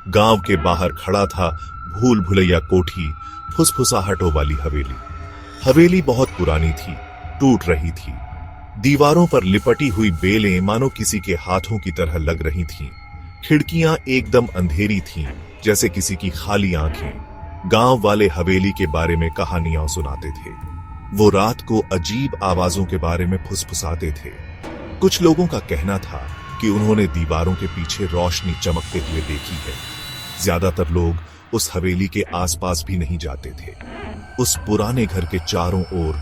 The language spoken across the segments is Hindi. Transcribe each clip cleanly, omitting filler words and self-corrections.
गांव के बाहर खड़ा था भूल भुलैया कोठी, फुसफुसाहटों वाली हवेली। हवेली बहुत पुरानी थी, टूट रही थी। दीवारों पर लिपटी हुई बेलें मानो किसी के हाथों की तरह लग रही थीं। खिड़कियां एकदम अंधेरी थीं, जैसे किसी की खाली आंखें। गांव वाले हवेली के बारे में कहानियां सुनाते थे। वो रात को अजीब आवाजों के बारे में फुसफुसाते थे। कुछ लोगों का कहना था कि उन्होंने दीवारों के पीछे रोशनी चमकते हुए देखी है। ज्यादातर लोग उस हवेली के आसपास भी नहीं जाते थे। उस पुराने घर के चारों ओर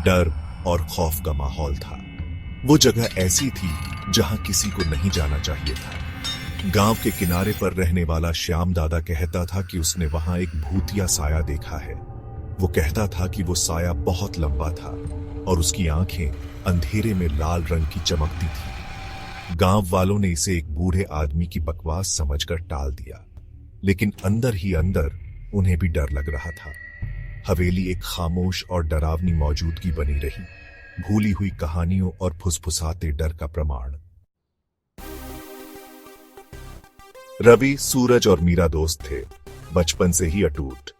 डर और खौफ का माहौल था। वो जगह ऐसी थी जहां किसी को नहीं जाना चाहिए था। गांव के किनारे पर रहने वाला श्याम दादा कहता था कि उसने वहां एक भूतिया साया देखा है। वो कहता था कि वो साया बहुत लंबा था और उसकी आंखें अंधेरे में लाल रंग की चमकती थी। गांव वालों ने इसे एक बूढ़े आदमी की बकवास समझकर टाल दिया, लेकिन अंदर ही अंदर उन्हें भी डर लग रहा था। हवेली एक खामोश और डरावनी मौजूदगी बनी रही, भूली हुई कहानियों और फुसफुसाते डर का प्रमाण। रवि, सूरज और मीरा दोस्त थे, बचपन से ही अटूट।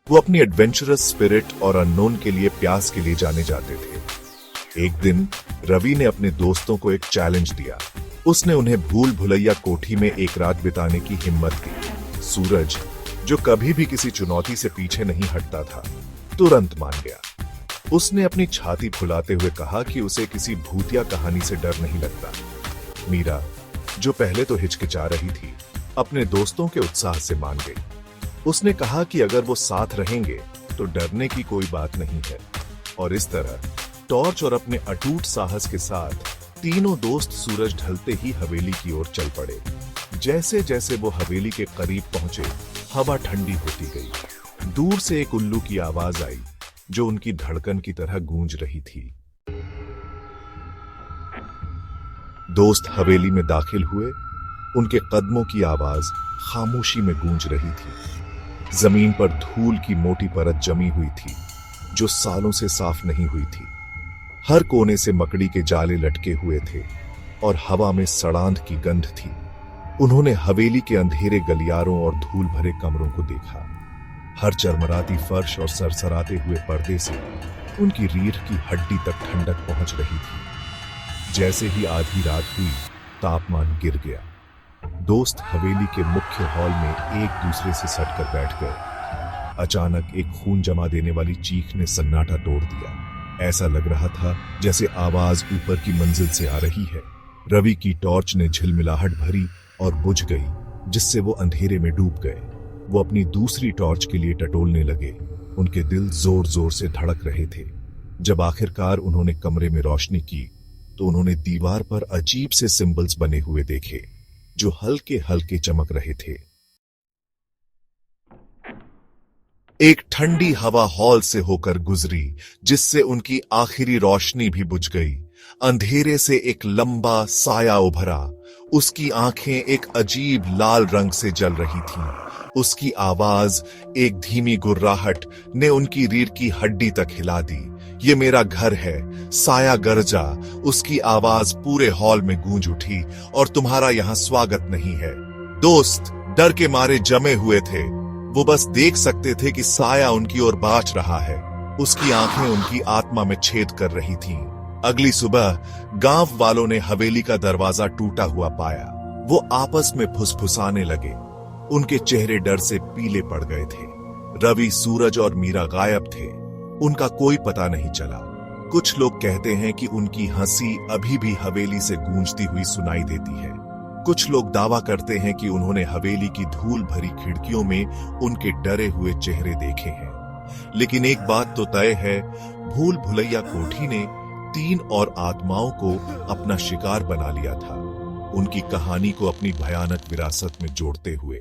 वो अपनी एडवेंचरस स्पिरिट और अननोन के लिए प्यास के लिए जाने जाते थे। एक दिन रवि ने अपने दोस्तों को एक चैलेंज दिया। उसने उन्हें भूल भुलैया कोठी में एक रात बिताने की हिम्मत दी। सूरज, जो कभी भी किसी चुनौती से पीछे नहीं हटता था, तुरंत मान गया। उसने अपनी छाती फुलाते हुए कहा कि उसे किसी भूतिया कहानी से डर नहीं लगता। मीरा, जो पहले तो हिचकिचा रही थी, अपने दोस्तों के उत्साह से मान गई। उसने कहा कि अगर वो साथ रहेंगे तो डरने की कोई बात नहीं है। और इस तरह टॉर्च और अपने अटूट साहस के साथ तीनों दोस्त सूरज ढलते ही हवेली की ओर चल पड़े। जैसे जैसे वो हवेली के करीब पहुंचे, हवा ठंडी होती गई। दूर से एक उल्लू की आवाज आई, जो उनकी धड़कन की तरह गूंज रही थी। दोस्त हवेली में दाखिल हुए। उनके कदमों की आवाज खामोशी में गूंज रही थी। जमीन पर धूल की मोटी परत जमी हुई थी, जो सालों से साफ नहीं हुई थी। हर कोने से मकड़ी के जाले लटके हुए थे और हवा में सड़ांध की गंध थी। उन्होंने हवेली के अंधेरे गलियारों और धूल भरे कमरों को देखा। हर चरमराती फर्श और सरसराते हुए पर्दे से उनकी रीढ़ की हड्डी तक ठंडक पहुंच रही थी। जैसे ही आधी रात हुई, तापमान गिर गया। दोस्त हवेली के मुख्य हॉल में एक दूसरे से सटकर बैठ गए। अचानक एक खून जमा देने वाली चीख ने सन्नाटा तोड़ दिया। ऐसा लग रहा था जैसे आवाज ऊपर की मंजिल से आ रही है। रवि की टॉर्च ने झिलमिलाहट भरी और बुझ गई, जिससे वो अंधेरे में डूब गए। वो अपनी दूसरी टॉर्च के लिए टटोलने लगे। उनके दिल जोर जोर से धड़क रहे थे। जब आखिरकार उन्होंने कमरे में रोशनी की, तो उन्होंने दीवार पर अजीब से सिंबल्स बने हुए देखे, जो हल्के हल्के चमक रहे थे। एक ठंडी हवा हॉल से होकर गुजरी, जिससे उनकी आखिरी रोशनी भी बुझ गई। अंधेरे से एक लंबा साया उभरा। उसकी आंखें एक अजीब लाल रंग से जल रही थीं। उसकी आवाज, एक धीमी गुर्राहट, ने उनकी रीढ़ की हड्डी तक हिला दी। ये मेरा घर है, साया गरजा। उसकी आवाज पूरे हॉल में गूंज उठी, और तुम्हारा यहाँ स्वागत नहीं है। दोस्त डर के मारे जमे हुए थे। वो बस देख सकते थे कि साया उनकी ओर बाँच रहा है। उसकी आंखें उनकी आत्मा में छेद कर रही थीं। अगली सुबह गांव वालों ने हवेली का दरवाजा टूटा हुआ पाया। वो आपस में फुसफुसाने लगे। उनके चेहरे डर से पीले पड़ गए थे। रवि, सूरज और मीरा गायब थे। उनका कोई पता नहीं चला। कुछ लोग कहते हैं कि उनकी हंसी अभी भी हवेली से गूंजती हुई सुनाई देती है। कुछ लोग दावा करते हैं कि उन्होंने हवेली की धूल भरी खिड़कियों में उनके डरे हुए चेहरे देखे हैं। लेकिन एक बात तो तय है, भूल भुलैया कोठी ने 3 और आत्माओं को अपना शिकार बना लिया था, उनकी कहानी को अपनी भयानक विरासत में जोड़ते हुए।